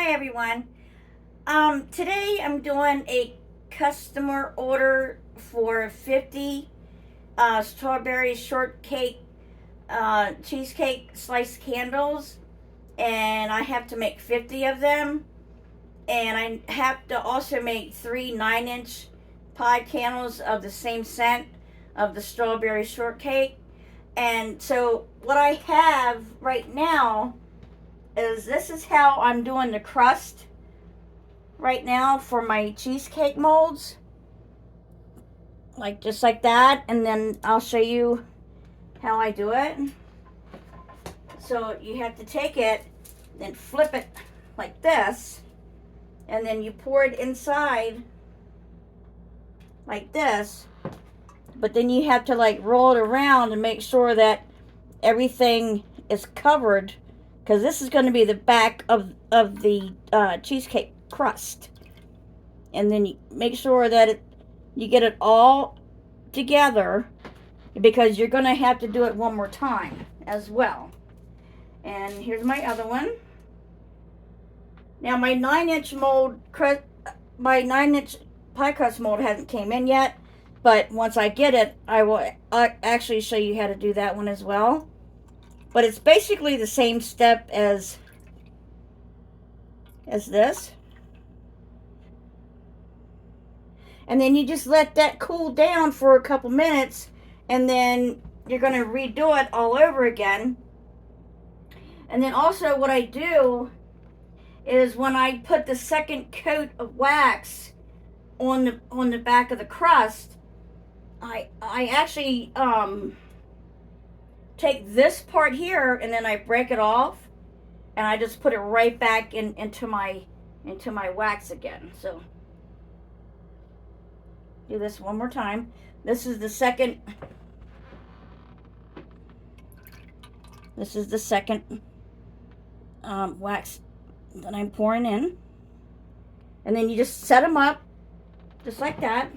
Hi everyone. Today I'm doing a customer order for 50 strawberry shortcake cheesecake slice candles, and I have to make 50 of them, and I have to also make three 9-inch pie candles of the same scent of the strawberry shortcake. And so what I have right now is this is how I'm doing the crust right now for my cheesecake molds, like just like that, and then I'll show you how I do it. So you have to take it, then flip it like this, and then you pour it inside like this, but then you have to like roll it around and make sure that everything is covered, because this is going to be the back of the cheesecake crust. And then you make sure that you get it all together, because you're going to have to do it one more time as well. And here's my other one. Now my 9-inch mold, my 9-inch pie crust mold hasn't came in yet, but once I get it, I will actually show you how to do that one as well. But it's basically the same step as this. And then you just let that cool down for a couple minutes, and then you're going to redo it all over again. And then also what I do is when I put the second coat of wax on the back of the crust, I actually take this part here, and then I break it off, and I just put it right back into my wax again. So do this one more time. This is the second wax that I'm pouring in. And then you just set them up just like that.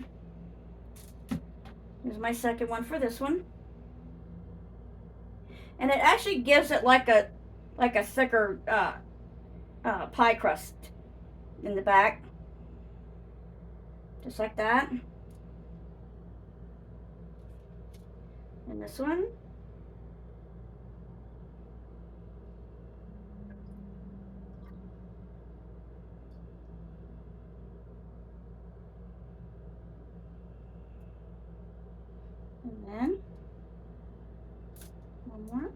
Here's my second one for this one. And it actually gives it like a thicker pie crust in the back. Just like that. And this one. And then one more.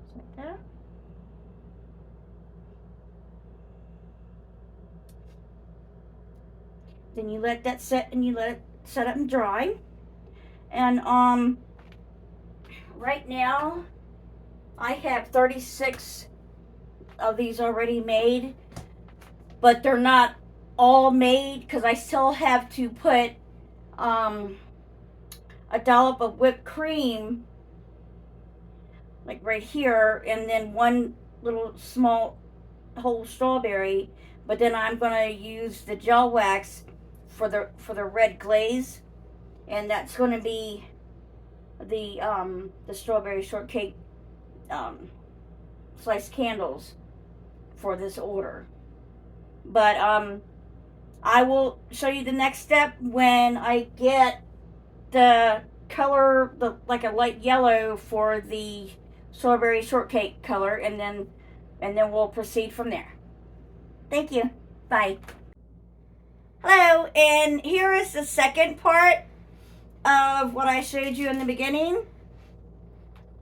Just like that. Then you let that set, and you let it set up and dry. And right now I have 36 of these already made, but they're not all made because I still have to put a dollop of whipped cream like right here, and then one little small whole strawberry. But then I'm gonna use the gel wax for the red glaze, and that's gonna be the strawberry shortcake sliced candles for this order. But I will show you the next step when I get the color, like a light yellow for the strawberry shortcake color, and then we'll proceed from there. Thank you. Bye. Hello, and here is the second part of what I showed you in the beginning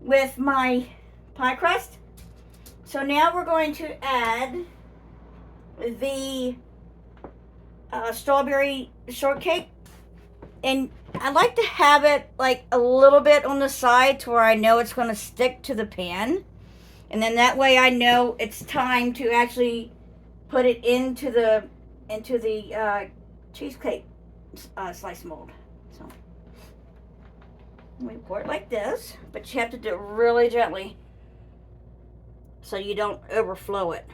with my pie crust. So now we're going to add the strawberry shortcake, and I like to have it like a little bit on the side to where I know it's going to stick to the pan, and then that way I know it's time to actually put it into the cheesecake slice mold. So we pour it like this, but you have to do it really gently so you don't overflow it.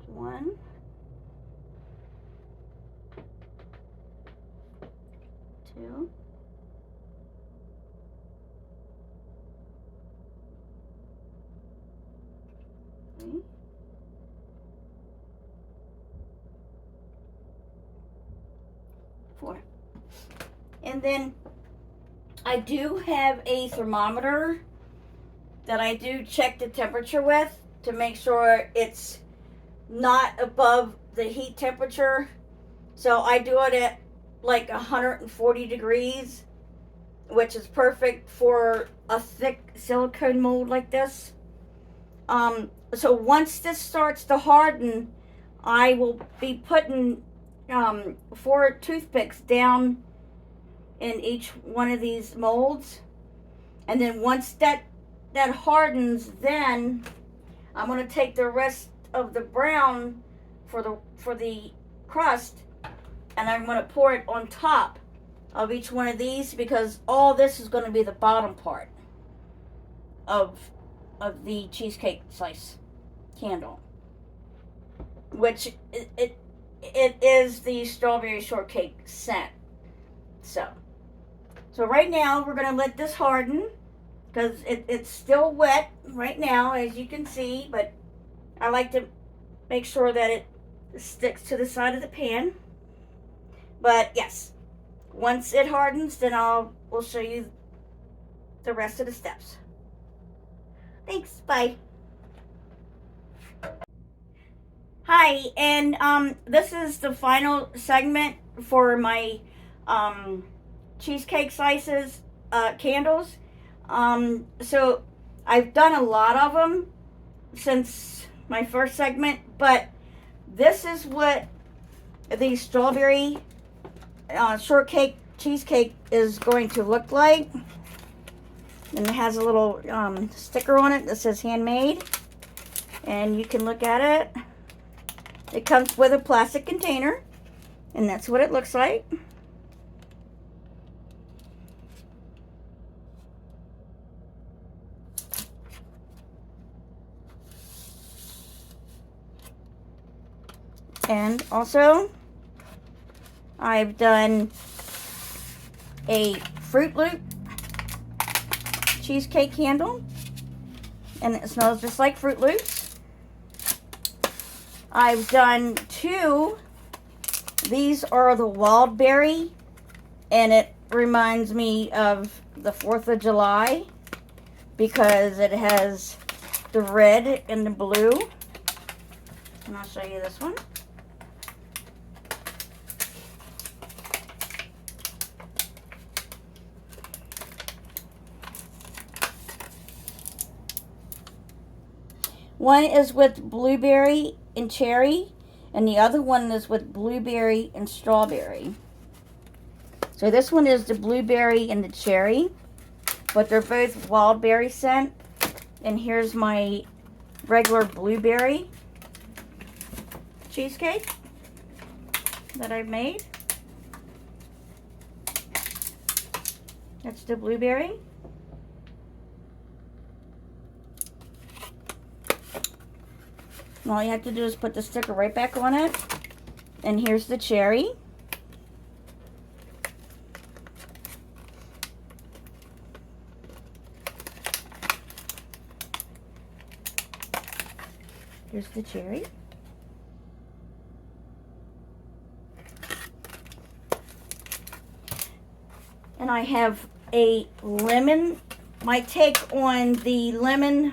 One. 2. Okay. 4. And then I do have a thermometer that I do check the temperature with to make sure it's not above the heat temperature. So I do it at like 140 degrees, which is perfect for a thick silicone mold like this. So once this starts to harden, I will be putting 4 toothpicks down in each one of these molds, and then once that hardens, then I'm going to take the rest of the brown for the crust, and I'm going to pour it on top of each one of these, because all this is going to be the bottom part of the cheesecake slice candle, which it is the strawberry shortcake scent. So right now we're going to let this harden, because it's still wet right now, as you can see, but I like to make sure that it sticks to the side of the pan. But yes, once it hardens, then we'll show you the rest of the steps. Thanks, bye. Hi, and this is the final segment for my cheesecake slices candles. So I've done a lot of them since my first segment, but this is what the strawberry shortcake cheesecake is going to look like. And it has a little sticker on it that says handmade, and you can look at it. It comes with a plastic container, and that's what it looks like. And also, I've done a Fruit Loop cheesecake candle, and it smells just like Fruit Loops. I've done 2. These are the wild berry, and it reminds me of the 4th of July because it has the red and the blue. And I'll show you this one. One is with blueberry and cherry, and the other one is with blueberry and strawberry. So this one is the blueberry and the cherry, but they're both wild berry scent. And here's my regular blueberry cheesecake that I've made. That's the blueberry. And all you have to do is put the sticker right back on it. And here's the cherry. Here's the cherry. And I have a lemon, my take on the lemon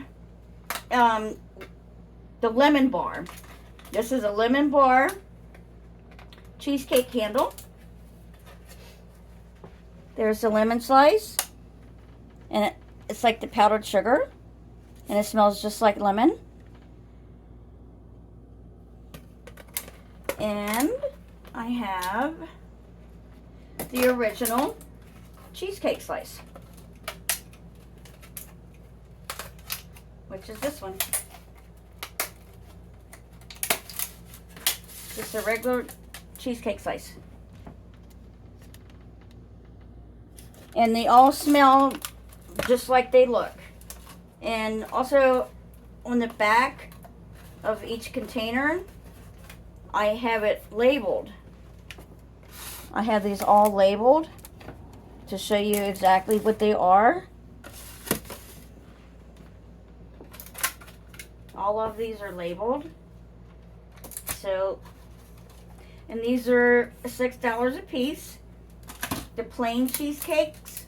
bar. This is a lemon bar cheesecake candle. There's the lemon slice, and it's like the powdered sugar, and it smells just like lemon. And I have the original cheesecake slice, which is this one. Just a regular cheesecake slice. And they all smell just like they look. And also on the back of each container, I have it labeled. I have these all labeled. to show you exactly what they are. All of these are labeled. So, and these are $6 a piece. The plain cheesecakes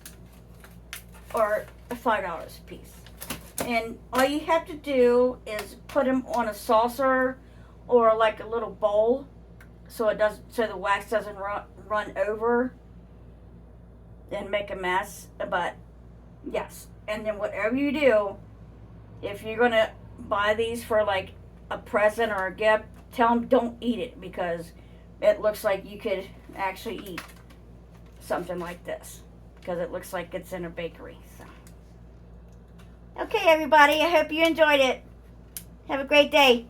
are $5 a piece. And all you have to do is put them on a saucer or like a little bowl, so it doesn't, so the wax doesn't run over and make a mess. But yes, and then whatever you do, if you're gonna buy these for like a present or a gift, tell them don't eat it, because it looks like you could actually eat something like this, because it looks like it's in a bakery. So, okay, everybody, I hope you enjoyed it. Have a great day.